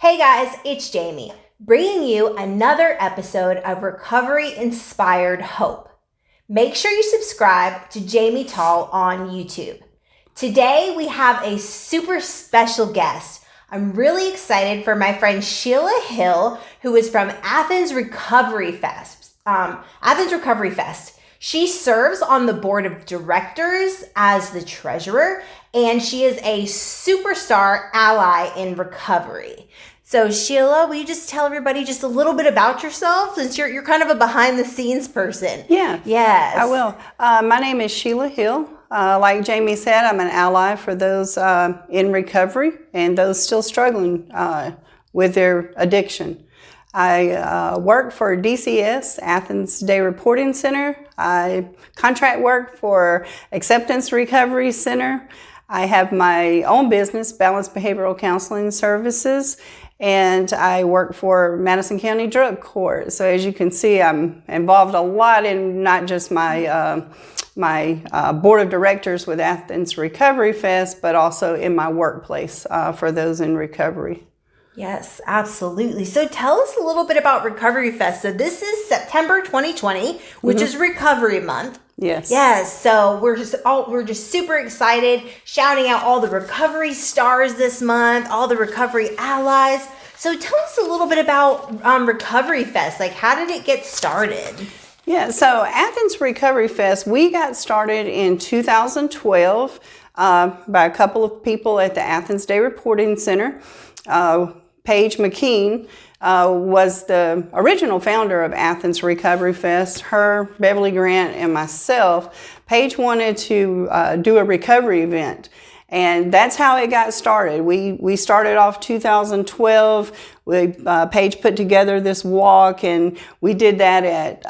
Hey guys, it's Jamie, bringing you another episode of Recovery Inspired Hope. Make sure you subscribe to Jamie Tall on YouTube. Today we have a super special guest. I'm really excited for my friend Sheila Hill, who is from Athens Recovery Fest. She serves on the board of directors as the treasurer, and she is a superstar ally in recovery. So Sheila, will you just tell everybody just a little bit about yourself, since you're kind of a behind the scenes person? Yeah. Yes. I will. My name is Sheila Hill. Like Jamie said, I'm an ally for those in recovery and those still struggling with their addiction. I work for DCS, Athens Day Reporting Center. I contract work for Acceptance Recovery Center. I have my own business, Balanced Behavioral Counseling Services, and I work for Madison County Drug Court. So as you can see, I'm involved a lot in not just my board of directors with Athens Recovery Fest, but also in my workplace for those in recovery. Yes, absolutely. So tell us a little bit about Recovery Fest. So this is September 2020, which is Recovery Month. Yes. Yes. So we're just super excited, shouting out all the recovery stars this month, all the recovery allies. So tell us a little bit about Recovery Fest. Like, how did it get started? Yeah. So Athens Recovery Fest, we got started in 2012 by a couple of people at the Athens Day Reporting Center. Paige McKean was the original founder of Athens Recovery Fest. Her, Beverly Grant, and myself. Paige wanted to do a recovery event, and that's how it got started. We started off 2012. Paige put together this walk, and we did that at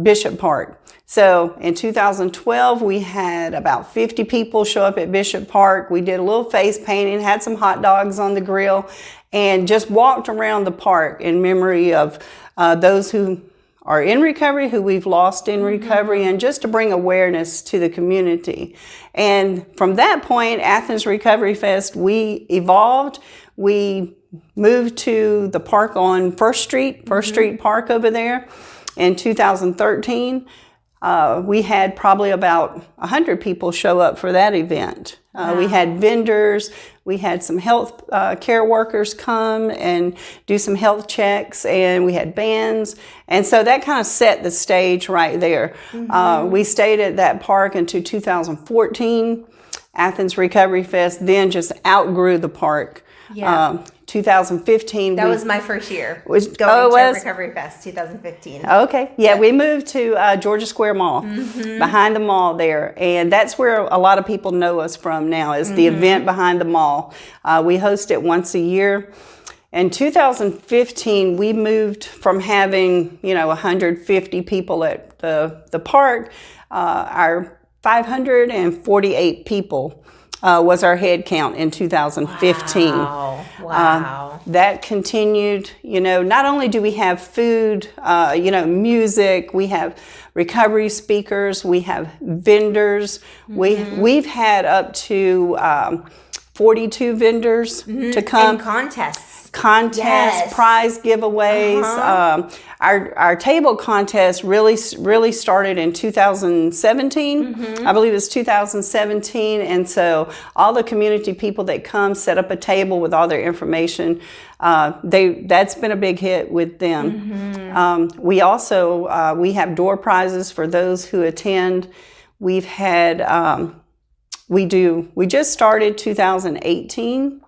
Bishop Park. So in 2012, we had about 50 people show up at Bishop Park. We did a little face painting, had some hot dogs on the grill, and just walked around the park in memory of those who are in recovery, who we've lost in recovery, and just to bring awareness to the community. And from that point, Athens Recovery Fest, we evolved. We moved to the park on First Street Park over there in 2013. We had probably about 100 people show up for that event. Wow. We had vendors, we had some health care workers come and do some health checks, and we had bands. And so that kind of set the stage right there. We stayed at that park until 2014. Athens Recovery Fest then just outgrew the park. Yeah. 2015. That was my first year going to Recovery Fest, 2015. Okay. Yeah, we moved to Georgia Square Mall, behind the mall there. And that's where a lot of people know us from now, is the event behind the mall. We host it once a year. In 2015, we moved from having, 150 people at the park. Our 548 people was our head count in 2015. Wow. That continued. Not only do we have food, music, we have recovery speakers, we have vendors. We've had up to 42 vendors to come. And contests, Yes. Prize giveaways. Our table contest really started in 2017. I believe it's 2017. And so all the community people that come set up a table with all their information. That's been a big hit with them. We also we have door prizes for those who attend. We've had we just started 2018.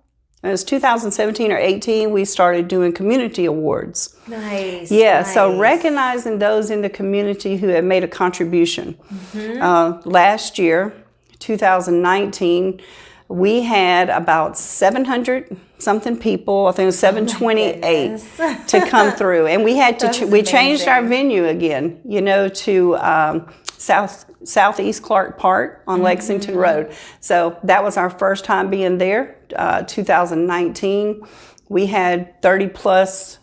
It was 2017 or 18, we started doing community awards. Nice. Yeah, nice. So recognizing those in the community who have made a contribution. Last year, 2019, we had about 700 something people, I think it was 728 to come through. And we had to, we changed our venue again, to Southeast Clark Park on Lexington Road. So that was our first time being there, 2019. We had 30 plus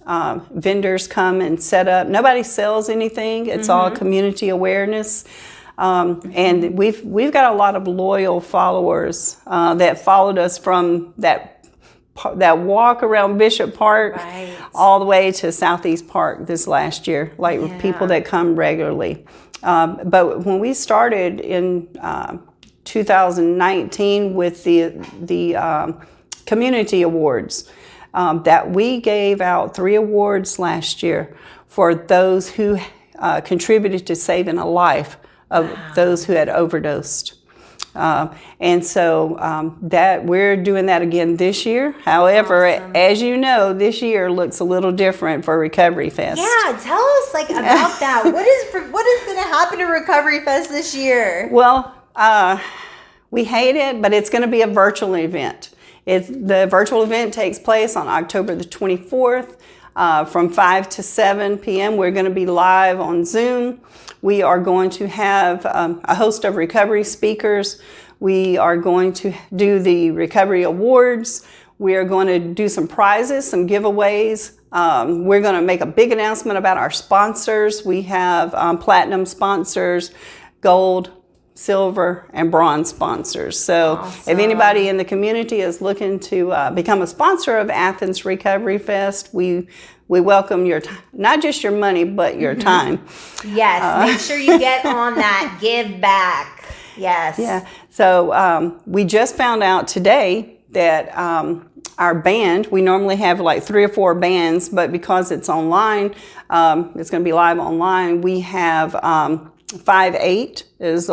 vendors come and set up. Nobody sells anything. It's all community awareness. And we've got a lot of loyal followers that followed us from that that walk around Bishop Park Right. all the way to Southeast Park this last year, like Yeah. people that come regularly. But when we started in 2019 with the community awards, that we gave out 3 awards last year for those who contributed to saving a life of those who had overdosed. And so that we're doing that again this year. However, Awesome. as you know, this year looks a little different for Recovery Fest. Yeah, tell us like about that. What is going to happen to Recovery Fest this year? Well, we hate it, but it's going to be a virtual event. The virtual event takes place on October the 24th from 5 to 7 p.m. We're going to be live on Zoom. We are going to have a host of recovery speakers. We are going to do the Recovery Awards. We are going to do some prizes, some giveaways. We're going to make a big announcement about our sponsors. We have platinum sponsors, gold, silver, and bronze sponsors. So Awesome. If anybody in the community is looking to become a sponsor of Athens Recovery Fest, we welcome your time, not just your money, but your time. Yes, make sure you get on that give back. Yes. Yeah. So we just found out today that our band, we normally have like 3 or 4 bands, but because it's online, it's going to be live online. We have 5-8 is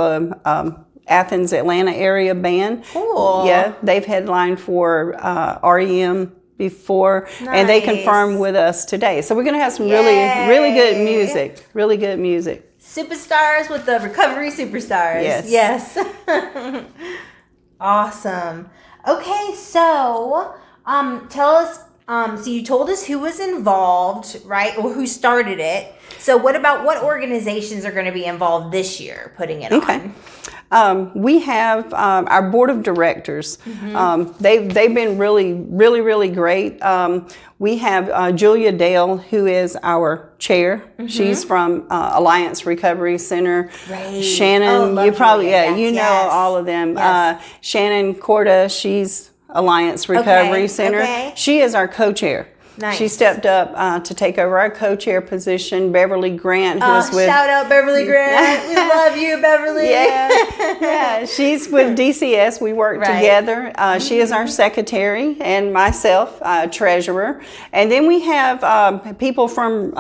Athens, Atlanta area band. Cool. Yeah, they've headlined for REM before, and they Nice. confirmed with us today. So we're going to have some Yay. really good music. Really good music. Superstars with the Recovery Superstars. Yes. Awesome. Okay, so tell us, so you told us who was involved, right? Or who started it. So what about what organizations are going to be involved this year putting it Okay. on? We have our board of directors. They've been really great. We have Julia Dale, who is our chair. She's from Alliance Recovery Center. Great. Shannon, Oh, you probably Julia. you know Yes. all of them. Yes. Shannon Corda, she's Alliance Recovery Center. okay. She is our co-chair. Nice. She stepped up to take over our co-chair position. Beverly Grant, who is with Shout out Beverly Grant. We love you, Beverly. yeah, she's with DCS. We work Right. together. She is our secretary, and myself, treasurer. And then we have people from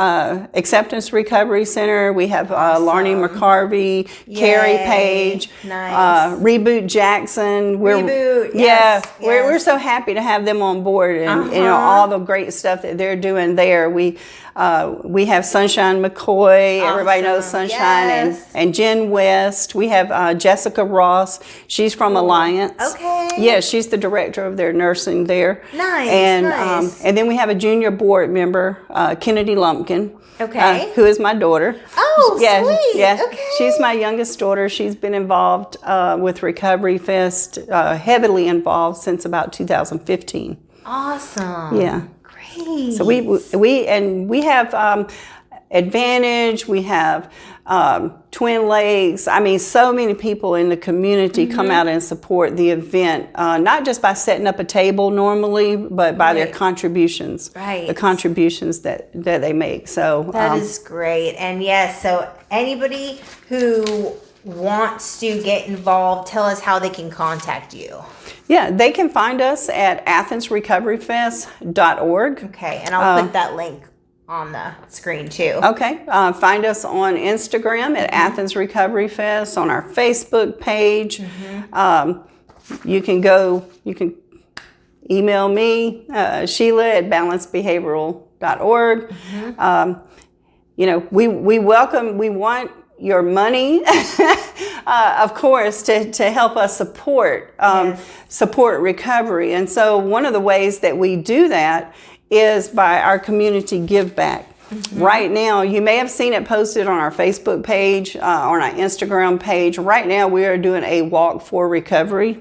Acceptance Recovery Center. We have Larnie McCarvey, Carrie Yay. Page, Nice. Reboot Jackson. Reboot, Yeah, yes, we're yes. so happy to have them on board, and you know all the great stuff that they're doing there. We have Sunshine McCoy. Everybody knows Awesome. Sunshine, Yes. and Jen West. We have Jessica Ross. She's from Alliance. Okay. Yeah, she's the director of their nursing there. Nice, And nice. and then we have a junior board member, Kennedy Lumpkin. Okay. Who is my daughter. Oh, yeah, sweet. Yeah, Okay. she's my youngest daughter. She's been involved with Recovery Fest, heavily involved since about 2015. Awesome. Yeah. Great. So we have Advantage. We have Twin Lakes. I mean, so many people in the community come out and support the event, not just by setting up a table normally, but by their Right. contributions. Right. The contributions that they make. So That is great. And yes, so anybody who wants to get involved, tell us how they can contact you. yeah, they can find us at athensrecoveryfest.org. Okay, and I'll put that link on the screen too. Okay. Find us on Instagram at Athens Recovery Fest, on our Facebook page. You can email me, Sheila at balancedbehavioral.org. You know, we want your money, of course, to help us support recovery. And so one of the ways that we do that is by our community give back. Right now, you may have seen it posted on our Facebook page, on our Instagram page. Right now, we are doing a walk for recovery.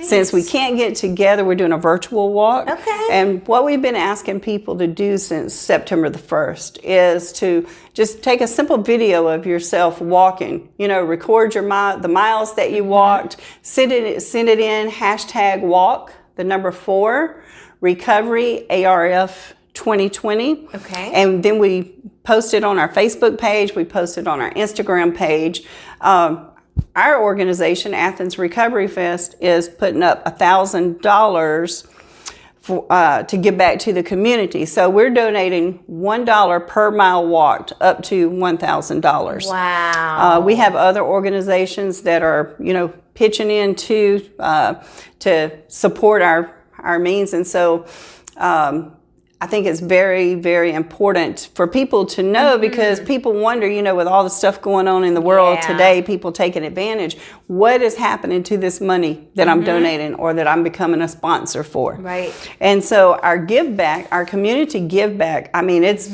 Since we can't get together, we're doing a virtual walk. Okay. And what we've been asking people to do since September the 1st is to just take a simple video of yourself walking. You know, record the miles that you walked, send it in, #walk, the number 4, Recovery ARF 2020. Okay. And then we posted on our Facebook page, we posted on our Instagram page. Our organization, Athens Recovery Fest, is putting up $1,000 to give back to the community. So we're donating $1 per mile walked up to $1,000. Wow. We have other organizations that are, pitching in to support our means. And so I think it's very, very important for people to know, because people wonder, with all the stuff going on in the world today, people taking advantage. What is happening to this money that I'm donating or that I'm becoming a sponsor for? Right. And so our give back, our community give back, I mean, it's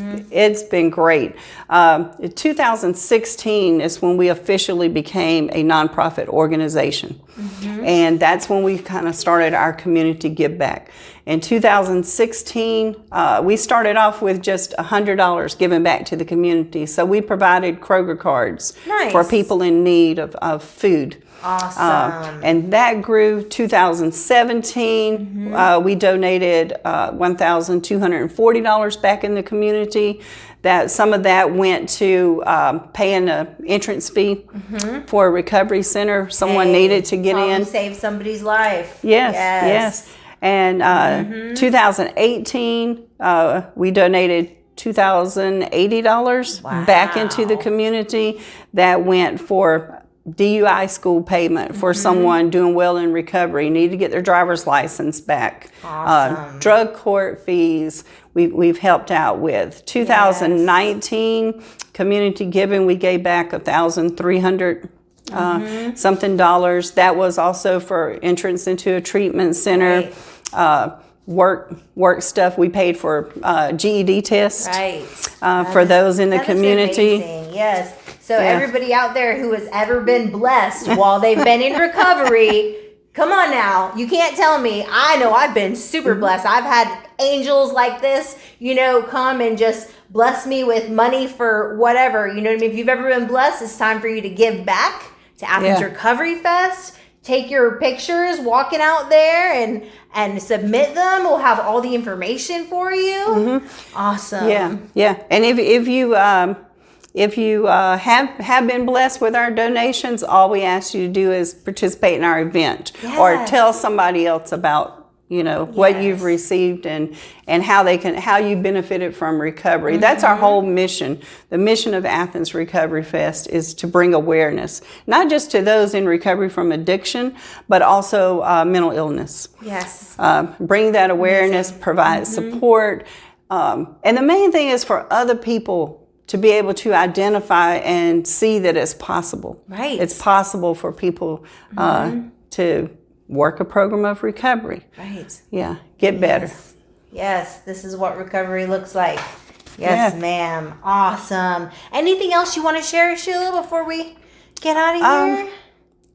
been great. 2016 is when we officially became a nonprofit organization. And that's when we kind of started our community give back. In 2016, we started off with just $100 given back to the community. So we provided Kroger cards for people in need of food. Awesome. And that grew. 2017, we donated $1,240 back in the community. That some of that went to paying an entrance fee for a recovery center. Someone needed to get in. Save somebody's life. Yes. And 2018, we donated $2,080 back into the community. That went for DUI school payment for someone doing well in recovery, need to get their driver's license back. Awesome. Drug court fees we've helped out with. 2019 community giving, we gave back $1,300 something dollars. That was also for entrance into a treatment center. Work stuff. We paid for GED tests for those in the community. Amazing. Yes. So everybody out there who has ever been blessed while they've been in recovery, come on now. You can't tell me. I know I've been super blessed. I've had angels like this, come and just bless me with money for whatever. You know what I mean? If you've ever been blessed, it's time for you to give back to Athens Recovery Fest. Take your pictures walking out there and submit them. We'll have all the information for you. Awesome. Yeah. And if you have been blessed with our donations, all we ask you to do is participate in our event or tell somebody else about what you've received and how you benefited from recovery. That's our whole mission. The mission of Athens Recovery Fest is to bring awareness, not just to those in recovery from addiction, but also mental illness. Yes. Bring that awareness, provide support. And the main thing is for other people to be able to identify and see that it's possible. Right. It's possible for people to work a program of recovery. Right. Yeah. Get better. Yes. This is what recovery looks like. Yes, ma'am. Awesome. Anything else you want to share, Sheila, before we get out of here?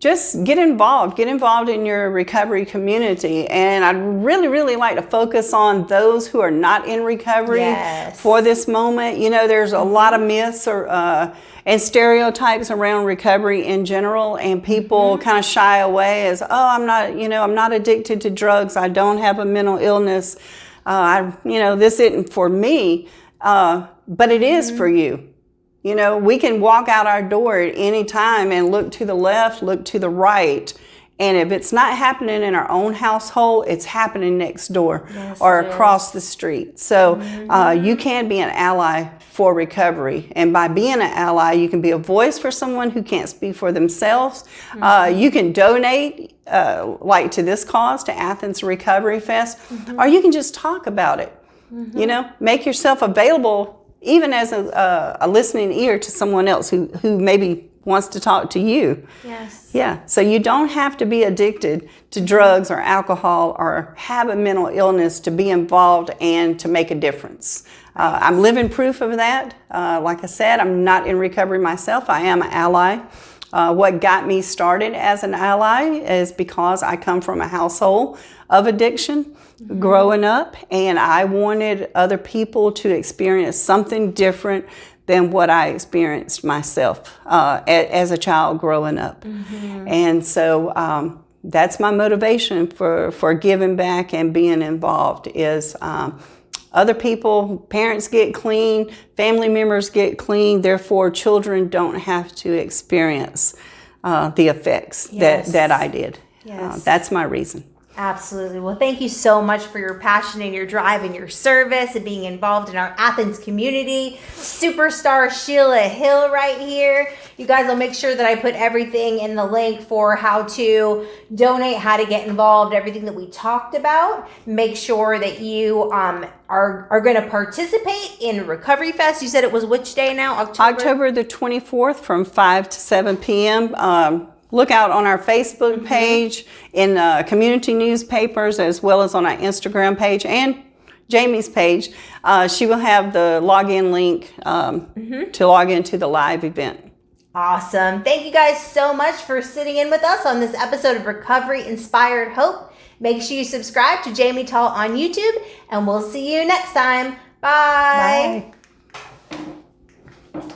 Just get involved. Get involved in your recovery community. And I'd really, really like to focus on those who are not in recovery for this moment. There's a lot of myths and stereotypes around recovery in general, and people kind of shy away as, I'm not addicted to drugs. I don't have a mental illness. This isn't for me, but it is for you. We can walk out our door at any time and look to the left, look to the right. And if it's not happening in our own household, it's happening next door or across the street. So you can be an ally for recovery. And by being an ally, you can be a voice for someone who can't speak for themselves. You can donate, like to this cause, to Athens Recovery Fest, or you can just talk about it. Make yourself available even as a listening ear to someone else who maybe wants to talk to you. Yes. Yeah. So you don't have to be addicted to drugs or alcohol or have a mental illness to be involved and to make a difference. I'm living proof of that. Like I said, I'm not in recovery myself. I am an ally. What got me started as an ally is because I come from a household of addiction growing up, and I wanted other people to experience something different than what I experienced myself as a child growing up. And so that's my motivation for giving back and being involved is other people, parents get clean, family members get clean, therefore children don't have to experience the effects that I did. Yes. That's my reason. Absolutely. Well, thank you so much for your passion and your drive and your service and being involved in our Athens community. Superstar Sheila Hill right here. You guys, I'll make sure that I put everything in the link for how to donate, how to get involved, everything that we talked about. Make sure that you are going to participate in Recovery Fest. You said it was which day now? October the 24th from 5 to 7 p.m. Look out on our Facebook page, in community newspapers, as well as on our Instagram page and Jamie's page. She will have the login link to log into the live event. Awesome. Thank you guys so much for sitting in with us on this episode of Recovery Inspired Hope. Make sure you subscribe to Jamie Tall on YouTube, and we'll see you next time. Bye. Bye.